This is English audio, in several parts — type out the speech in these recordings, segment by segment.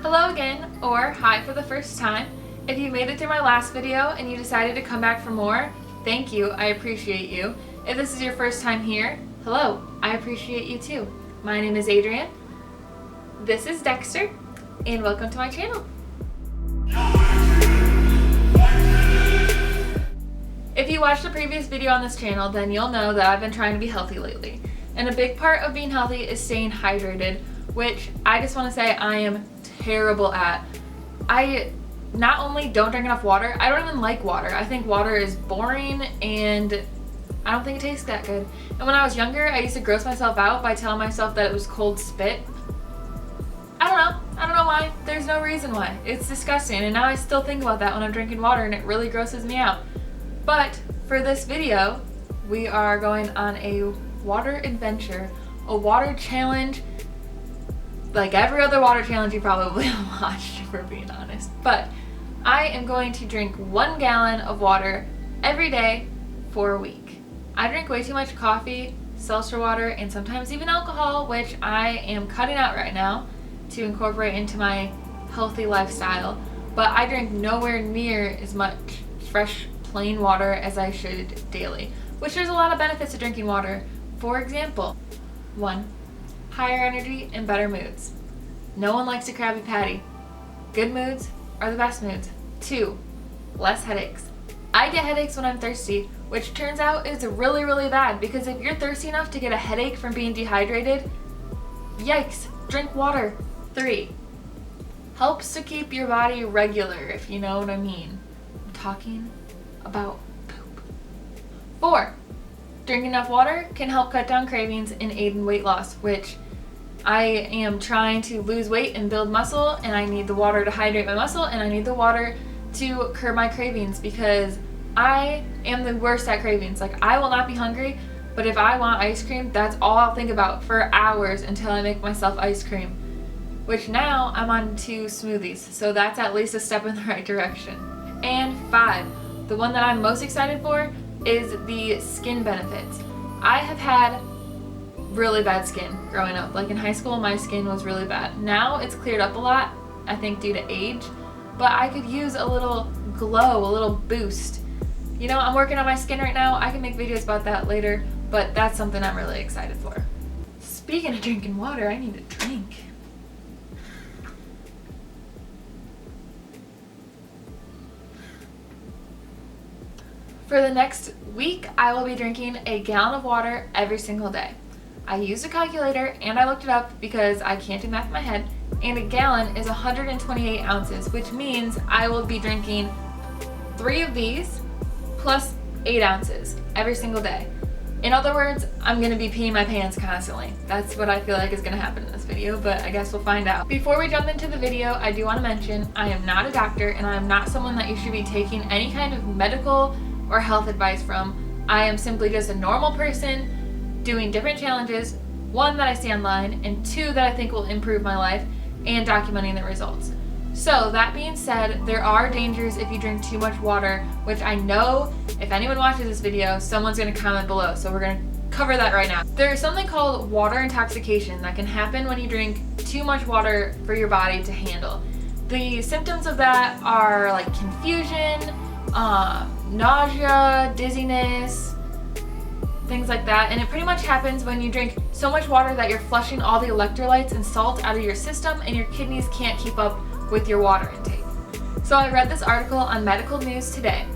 Hello again, or hi for the first time. If you made it through my last video and you decided to come back for more, thank you, I appreciate you. If this is your first time here, hello, I appreciate you too. My name is Adrienne, this is Dexter, and welcome to my channel. If you watched the previous video on this channel, then you'll know that I've been trying to be healthy lately. And a big part of being healthy is staying hydrated, which I just want to say I am terrible at. I not only don't drink enough water, I don't even like water. I think water is boring and I don't think it tastes that good. And when I was younger, I used to gross myself out by telling myself that it was cold spit. I don't know why. There's no reason why. It's disgusting, and now I still think about that when I'm drinking water and it really grosses me out. But for this video, we are going on a water adventure, a water challenge, like every other water challenge you probably watched, if we're being honest. But I am going to drink 1 gallon of water every day for a week. I drink way too much coffee, seltzer water, and sometimes even alcohol, which I am cutting out right now to incorporate into my healthy lifestyle. But I drink nowhere near as much fresh, plain water as I should daily, which there's a lot of benefits to drinking water. For example, 1. Higher energy and better moods. No one likes a Krabby Patty. Good moods are the best moods. 2. Less headaches. I get headaches when I'm thirsty, which turns out is really, really bad, because if you're thirsty enough to get a headache from being dehydrated, yikes, drink water. 3. Helps to keep your body regular, if you know what I mean. I'm talking about poop. 4. Drinking enough water can help cut down cravings and aid in weight loss, which I am trying to lose weight and build muscle, and I need the water to hydrate my muscle, and I need the water to curb my cravings, because I am the worst at cravings. Like, I will not be hungry, but if I want ice cream, that's all I'll think about for hours until I make myself ice cream, which now I'm on to smoothies, so that's at least a step in the right direction. And 5, the one that I'm most excited for is the skin benefits. I have had really bad skin growing up. Like in high school, my skin was really bad. Now it's cleared up a lot, I think due to age, but I could use a little glow, a little boost. You know, I'm working on my skin right now. I can make videos about that later, but that's something I'm really excited for. Speaking of drinking water, I need a drink. For the next week, I will be drinking a gallon of water every single day. I used a calculator and I looked it up because I can't do math in my head, and a gallon is 128 ounces, which means I will be drinking 3 of these plus 8 ounces every single day. In other words, I'm gonna be peeing my pants constantly. That's what I feel like is gonna happen in this video, but I guess we'll find out. Before we jump into the video, I do wanna mention I am not a doctor, and I am not someone that you should be taking any kind of medical or health advice from. I am simply just a normal person doing different challenges, 1 that I see online, and 2 that I think will improve my life, and documenting the results. So that being said, there are dangers if you drink too much water, which I know if anyone watches this video, someone's going to comment below, so we're going to cover that right now. There is something called water intoxication that can happen when you drink too much water for your body to handle. The symptoms of that are like confusion, nausea, dizziness, things like that, and it pretty much happens when you drink so much water that you're flushing all the electrolytes and salt out of your system, and your kidneys can't keep up with your water intake. So I read this article on Medical News Today,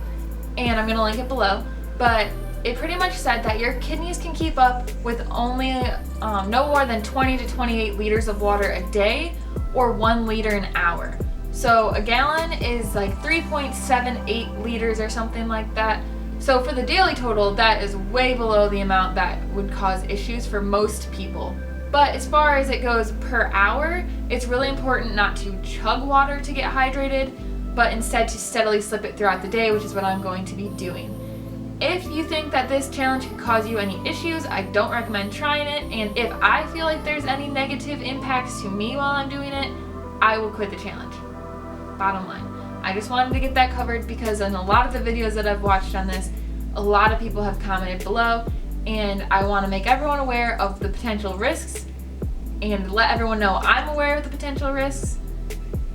and I'm gonna link it below, but it pretty much said that your kidneys can keep up with only no more than 20 to 28 liters of water a day, or 1 liter an hour. So a gallon is like 3.78 liters or something like that. So for the daily total, that is way below the amount that would cause issues for most people. But as far as it goes per hour, it's really important not to chug water to get hydrated, but instead to steadily slip it throughout the day, which is what I'm going to be doing. If you think that this challenge could cause you any issues, I don't recommend trying it, and if I feel like there's any negative impacts to me while I'm doing it, I will quit the challenge. Bottom line. I just wanted to get that covered because in a lot of the videos that I've watched on this, a lot of people have commented below, and I want to make everyone aware of the potential risks and let everyone know I'm aware of the potential risks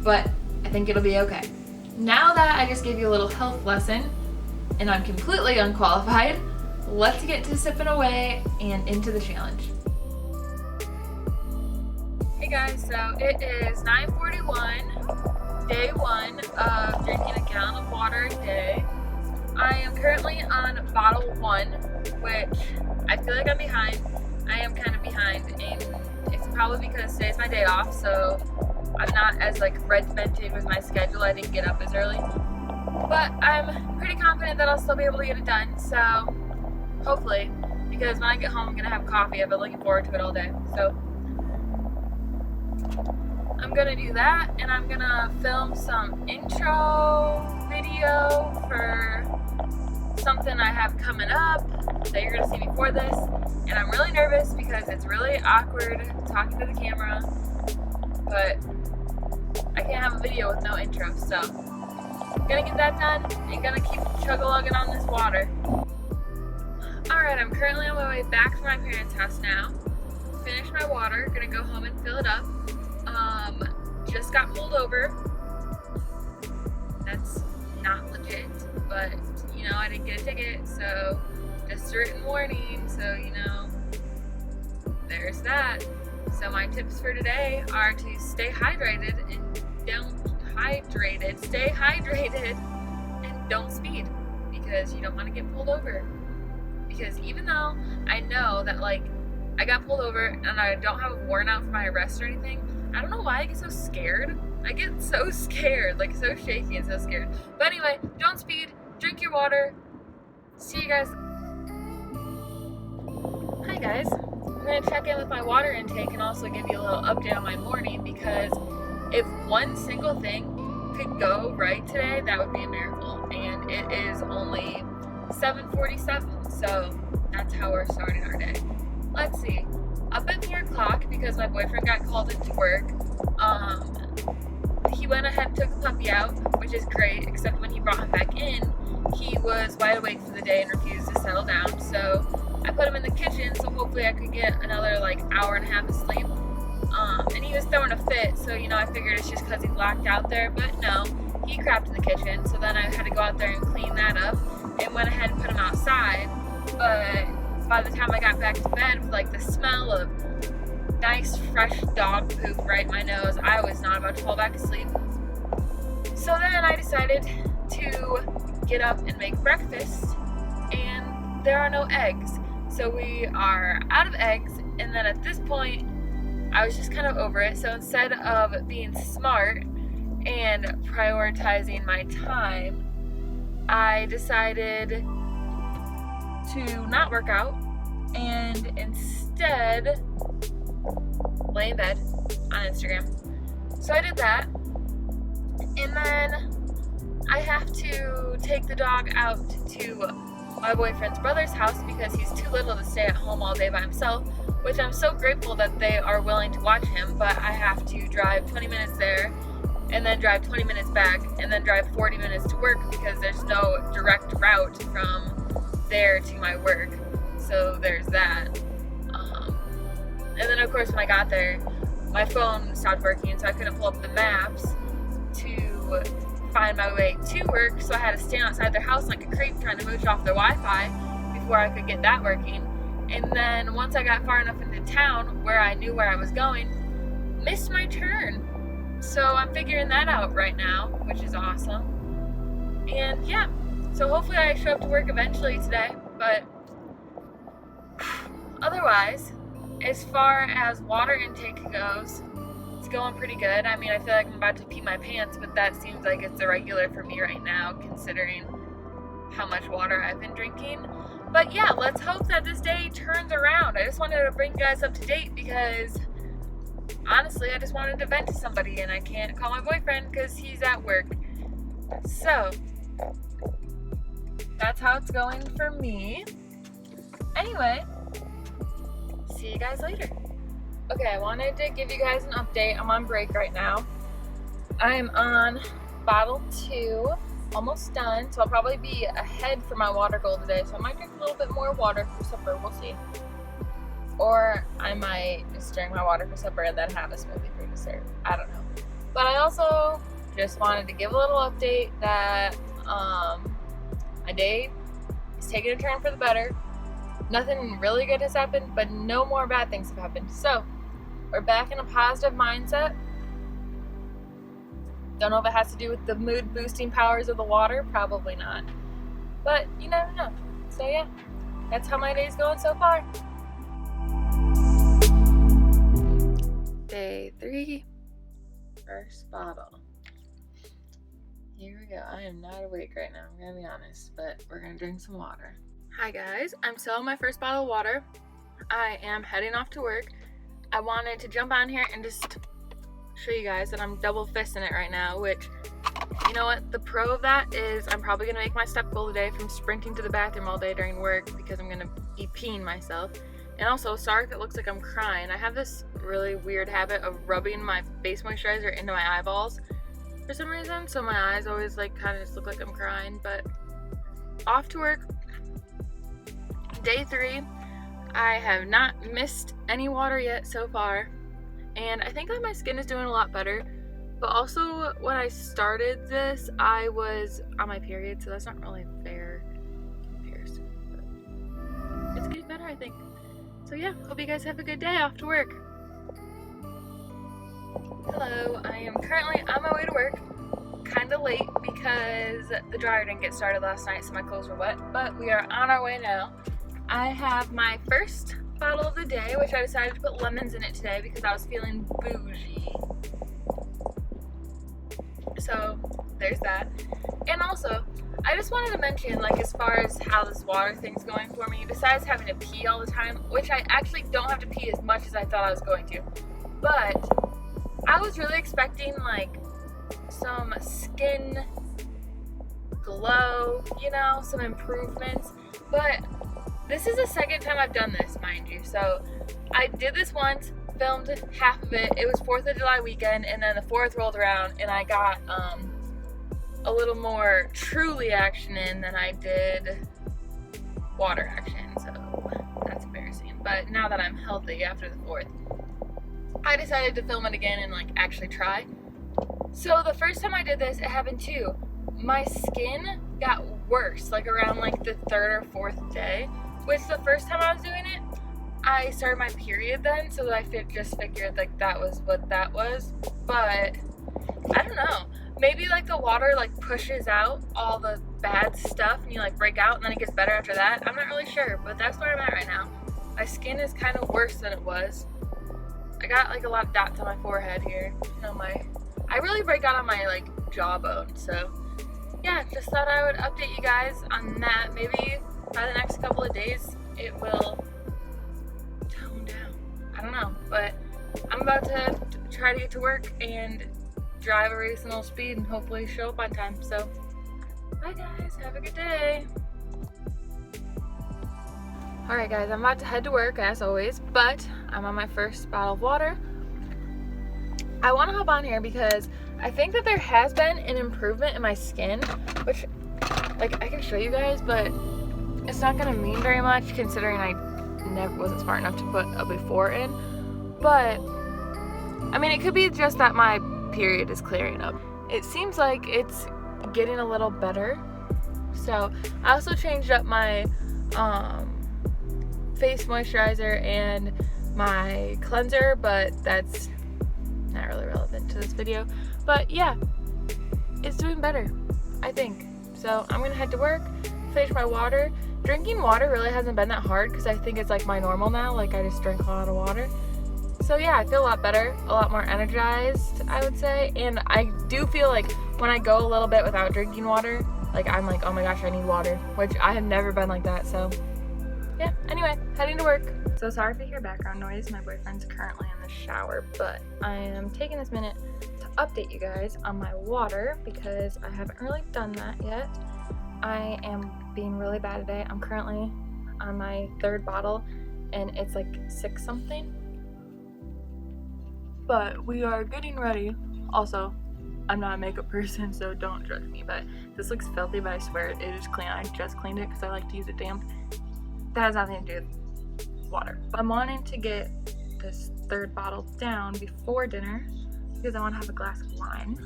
but I think it'll be okay. Now that I just gave you a little health lesson, and I'm completely unqualified, let's get to sipping away and into the challenge. Hey guys, so it is 9:41, day 1 of drinking a gallon of water a day. I am currently on bottle 1, which I feel like I'm behind. I am kind of behind, and it's probably because today's my day off, so I'm not as regimented with my schedule. I didn't get up as early, but I'm pretty confident that I'll still be able to get it done, so hopefully, because when I get home I'm gonna have coffee. I've been looking forward to it all day, so I'm gonna do that, and I'm gonna film some intro video for something I have coming up that you're gonna see before this. And I'm really nervous because it's really awkward talking to the camera, but I can't have a video with no intro, so I'm gonna get that done and gonna keep chug-a-lugging on this water. Alright, I'm currently on my way back to my parents' house now. Finished my water, gonna go home and fill it up. Just got pulled over. That's not legit, but you know, I didn't get a ticket, so just a written warning, so you know, there's that. So my tips for today are to stay hydrated and stay hydrated and don't speed, because you don't want to get pulled over. Because even though I know that I got pulled over and I don't have a warrant out for my arrest or anything, I don't know why I get so scared. I get so scared, so shaky and so scared. But anyway, don't speed, drink your water. See you guys. Hi guys. I'm going to check in with my water intake and also give you a little update on my morning, because if one single thing could go right today, that would be a miracle. And it is only 7:47, so that's how we're starting our day. Let's see. Up at 4 o'clock, because my boyfriend got called into work, he went ahead and took the puppy out, which is great, except when he brought him back in, he was wide awake for the day and refused to settle down. So I put him in the kitchen, so hopefully I could get another hour and a half of sleep. And he was throwing a fit, so you know, I figured it's just because he blacked out there, but no, he crapped in the kitchen. So then I had to go out there and clean that up, and went ahead and put him outside. But by the time I got back to bed with the smell of nice fresh dog poop right in my nose, I was not about to fall back asleep. So then I decided to get up and make breakfast, and there are no eggs. So we are out of eggs, and then at this point I was just kind of over it. So instead of being smart and prioritizing my time, I decided to not work out and instead lay in bed on Instagram. So I did that, and then I have to take the dog out to my boyfriend's brother's house because he's too little to stay at home all day by himself, which I'm so grateful that they are willing to watch him, but I have to drive 20 minutes there and then drive 20 minutes back and then drive 40 minutes to work because there's no direct route from there to my work. So there's that. And then of course when I got there, my phone stopped working, so I couldn't pull up the maps to find my way to work, so I had to stand outside their house like a creep trying to mooch off their Wi-Fi before I could get that working. And then once I got far enough into town where I knew where I was going, missed my turn. So I'm figuring that out right now, which is awesome. And yeah, so hopefully I show up to work eventually today, but otherwise, as far as water intake goes, it's going pretty good. I mean, I feel like I'm about to pee my pants, but that seems like it's irregular for me right now, considering how much water I've been drinking. But yeah, let's hope that this day turns around. I just wanted to bring you guys up to date because honestly, I just wanted to vent to somebody and I can't call my boyfriend because he's at work. So that's how it's going for me. Anyway, see you guys later. Okay, I wanted to give you guys an update. I'm on break right now. I'm on bottle 2, almost done, so I'll probably be ahead for my water goal today, so I might drink a little bit more water for supper, we'll see. Or I might just drink my water for supper and then have a smoothie for dessert. I don't know. But I also just wanted to give a little update that my day is taking a turn for the better. Nothing really good has happened, but no more bad things have happened. So we're back in a positive mindset. Don't know if it has to do with the mood boosting powers of the water, probably not. But you never know. So yeah, that's how my day's going so far. Day 3, first bottle. Here we go. I am not awake right now, I'm gonna be honest, but we're gonna drink some water. Hi guys, I'm still on my first bottle of water. I am heading off to work. I wanted to jump on here and just show you guys that I'm double fisting it right now, which, you know what, the pro of that is I'm probably gonna make my step goal today from sprinting to the bathroom all day during work because I'm gonna be peeing myself. And also, sorry if it looks like I'm crying. I have this really weird habit of rubbing my face moisturizer into my eyeballs for some reason, so my eyes always like kind of just look like I'm crying. But off to work, day 3. I have not missed any water yet so far, and I think that my skin is doing a lot better. But also, when I started this, I was on my period, so that's not really a fair comparison, but it's getting better, I think. So yeah, hope you guys have a good day off to work. Hello, I am currently on my way to work. Kind of late because the dryer didn't get started last night, so my clothes were wet, but we are on our way now. I have my first bottle of the day, which I decided to put lemons in it today because I was feeling bougie. So there's that. And also, I just wanted to mention, like, as far as how this water thing's going for me, besides having to pee all the time, which I actually don't have to pee as much as I thought I was going to, but I was really expecting, like, some skin glow, you know, some improvements, but this is the second time I've done this, mind you. So I did this once, filmed half of it. It was 4th of July weekend, and then the 4th rolled around, and I got a little more truly action in than I did water action, so that's embarrassing. But now that I'm healthy after the 4th, I decided to film it again and like actually try. So the first time I did this, it happened too. My skin got worse, like around like the 3rd or 4th day, which the first time I was doing it, I started my period then, so that I just figured like that was what that was. But I don't know, maybe like the water like pushes out all the bad stuff and you like break out and then it gets better after that. I'm not really sure, but that's where I'm at right now. My skin is kind of worse than it was. I got like a lot of dots on my forehead here. You know, I really break out on my like jawbone, so yeah, just thought I would update you guys on that. Maybe by the next couple of days it will tone down. I don't know, but I'm about to try to get to work and drive a reasonable speed and hopefully show up on time. So bye guys, have a good day. Alright guys, I'm about to head to work as always, but I'm on my first bottle of water. I want to hop on here because I think that there has been an improvement in my skin, which like I can show you guys, but it's not going to mean very much considering I never wasn't smart enough to put a before in. But I mean, it could be just that my period is clearing up. It seems like it's getting a little better. So I also changed up my face moisturizer and my cleanser, but that's not really relevant to this video. But yeah, it's doing better, I think. So I'm gonna head to work, finish my water. Drinking water really hasn't been that hard because I think it's like my normal now. Like I just drink a lot of water. So yeah, I feel a lot better, a lot more energized, I would say. And I do feel like when I go a little bit without drinking water, like I'm like, oh my gosh, I need water, which I have never been like that. So yeah, anyway, heading to work. So sorry if you hear background noise. My boyfriend's currently in the shower, but I am taking this minute to update you guys on my water because I haven't really done that yet. I am being really bad today. I'm currently on my 3rd bottle and it's like 6 something. But we are getting ready. Also, I'm not a makeup person, so don't judge me, but this looks filthy, but I swear it is clean. I just cleaned it because I like to use it damp. That has nothing to do with water. But I'm wanting to get this 3rd bottle down before dinner because I want to have a glass of wine.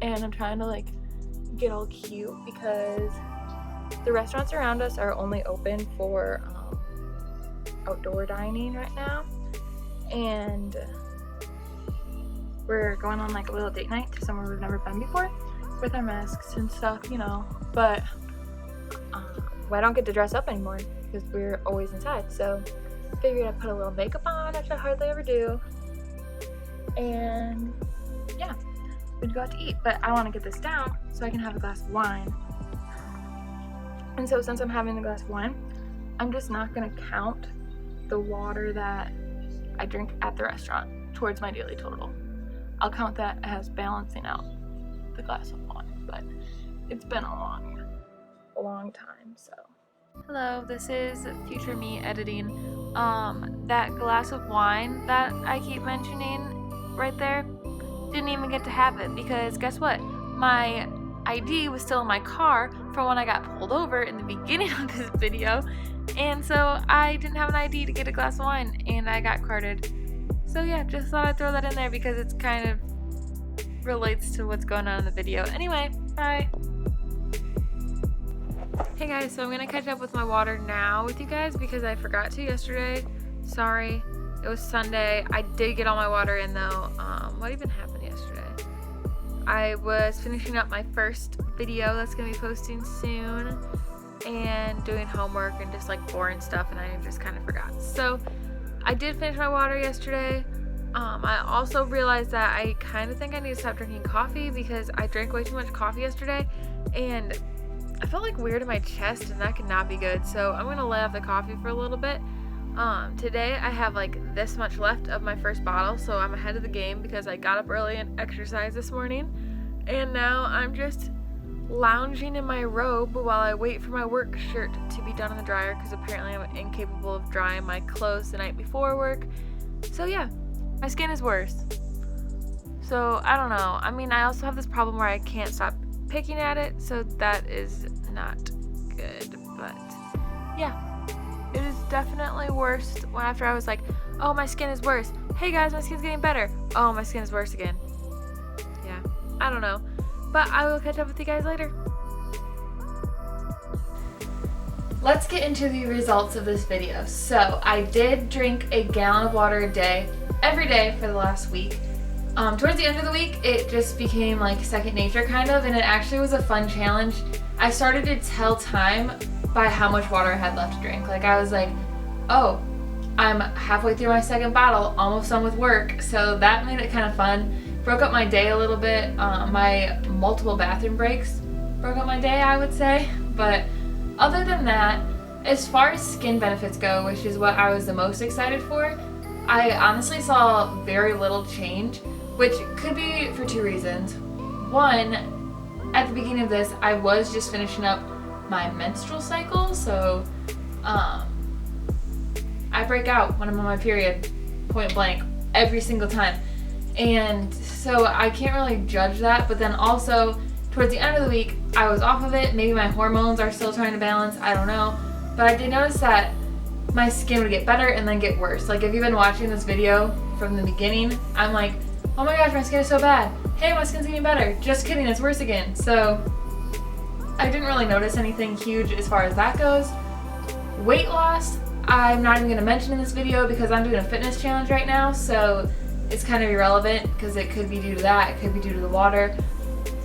And I'm trying to like get all cute because the restaurants around us are only open for outdoor dining right now. And we're going on like a little date night to somewhere we've never been before with our masks and stuff, you know. But I don't get to dress up anymore because we're always inside. So figured I'd put a little makeup on, which I hardly ever do. And yeah, we'd go out to eat. But I want to get this down so I can have a glass of wine. And so since I'm having the glass of wine, I'm just not going to count the water that I drink at the restaurant towards my daily total. I'll count that as balancing out the glass of wine, but it's been a long time, so. Hello, this is future me editing. That glass of wine that I keep mentioning right there, didn't even get to have it because guess what? My ID was still in my car from when I got pulled over in the beginning of this video, and so I didn't have an ID to get a glass of wine and I got carded. So yeah, just thought I'd throw that in there because it's kind of relates to what's going on in the video. Anyway, bye. Hey guys, so I'm gonna catch up with my water now with you guys because I forgot to yesterday. Sorry, it was Sunday. I did get all my water in though. What even happened yesterday? I was finishing up my first video that's gonna be posting soon and doing homework and just like boring stuff, and I just kind of forgot. So I did finish my water yesterday. I also realized that I kind of think I need to stop drinking coffee because I drank way too much coffee yesterday and I felt like weird in my chest, and that could not be good. So I'm gonna lay off the coffee for a little bit. Today I have like this much left of my first bottle, so I'm ahead of the game because I got up early and exercised this morning, and now I'm just lounging in my robe while I wait for my work shirt to be done in the dryer because apparently I'm incapable of drying my clothes the night before work. So yeah, my skin is worse. So I don't know. I mean, I also have this problem where I can't stop picking at it, so that is not good. But yeah, it is definitely worse when after I was like, oh, my skin is worse. Hey guys, my skin's getting better. Oh, my skin is worse again. Yeah, I don't know. But I will catch up with you guys later. Let's get into the results of this video. So I did drink a gallon of water a day, every day for the last week. Towards the end of the week, it just became like second nature kind of, and it actually was a fun challenge. I started to tell time by how much water I had left to drink. Like I was like, oh, I'm halfway through my second bottle, almost done with work. So that made it kind of fun. Broke up my day a little bit. My multiple bathroom breaks broke up my day, I would say. But other than that, as far as skin benefits go, which is what I was the most excited for, I honestly saw very little change, which could be for two reasons. One, at the beginning of this, I was just finishing up my menstrual cycle, so I break out when I'm on my period, point blank, every single time. And so I can't really judge that, but then also towards the end of the week, I was off of it. Maybe my hormones are still trying to balance, I don't know. But I did notice that my skin would get better and then get worse. Like if you've been watching this video from the beginning, I'm like, oh my gosh, my skin is so bad. Hey, my skin's getting better. Just kidding, it's worse again. So I didn't really notice anything huge as far as that goes. Weight loss, I'm not even gonna mention in this video because I'm doing a fitness challenge right now, so it's kind of irrelevant because it could be due to that, it could be due to the water.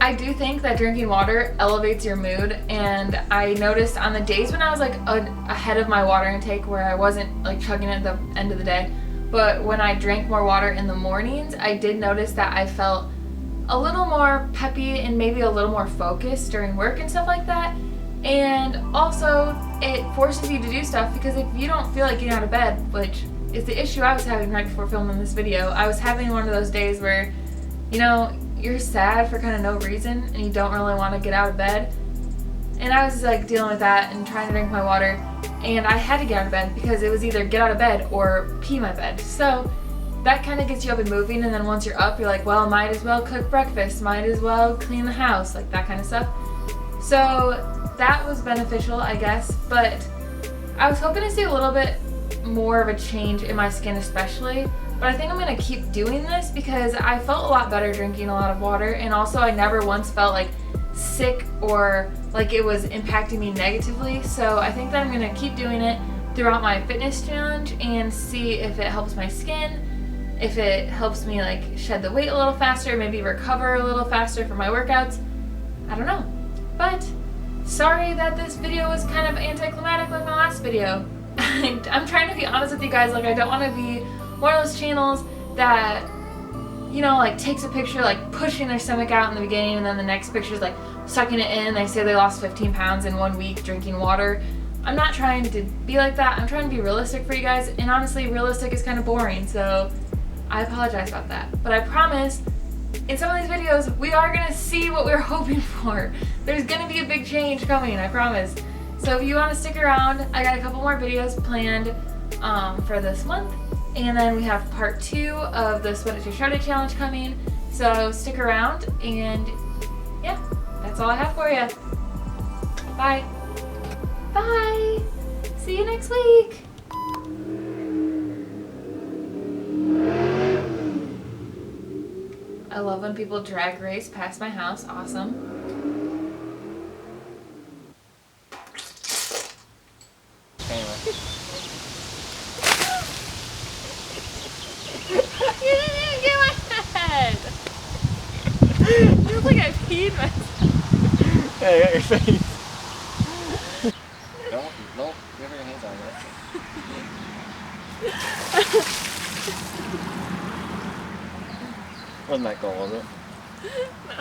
I do think that drinking water elevates your mood, and I noticed on the days when I was like ahead of my water intake where I wasn't like chugging at the end of the day, but when I drank more water in the mornings, I did notice that I felt a little more peppy and maybe a little more focused during work and stuff like that. And also it forces you to do stuff because if you don't feel like getting out of bed, which is the issue I was having right before filming this video, I was having one of those days where, you know, you're sad for kind of no reason and you don't really want to get out of bed. And I was like dealing with that and trying to drink my water, and I had to get out of bed because it was either get out of bed or pee my bed. So that kind of gets you up and moving, and then once you're up, you're like, well, might as well cook breakfast, might as well clean the house, like that kind of stuff. So that was beneficial, I guess, but I was hoping to see a little bit more of a change in my skin especially. But I think I'm gonna keep doing this because I felt a lot better drinking a lot of water, and also I never once felt like sick or like it was impacting me negatively. So I think that I'm gonna keep doing it throughout my fitness challenge and see if it helps my skin, if it helps me like shed the weight a little faster, maybe recover a little faster for my workouts. I don't know. But sorry that this video was kind of anticlimactic like my last video. I'm trying to be honest with you guys. Like, I don't want to be one of those channels that, you know, like takes a picture like pushing their stomach out in the beginning and then the next picture is like sucking it in. They say they lost 15 pounds in 1 week drinking water. I'm not trying to be like that. I'm trying to be realistic for you guys, and honestly, realistic is kind of boring, so I apologize about that. But I promise, in some of these videos, we are gonna see what we're hoping for. There's gonna be a big change coming, I promise. So if you want to stick around, I got a couple more videos planned for this month. And then we have part 2 of the Sweat It to Shred It challenge coming. So stick around, and yeah, that's all I have for you. Bye. Bye. See you next week. I love when people drag race past my house. Awesome. You didn't even get my head! It looks like I peed myself. Yeah, I got your face. Don't, you have your hands on it. Wasn't that cool, was it? No.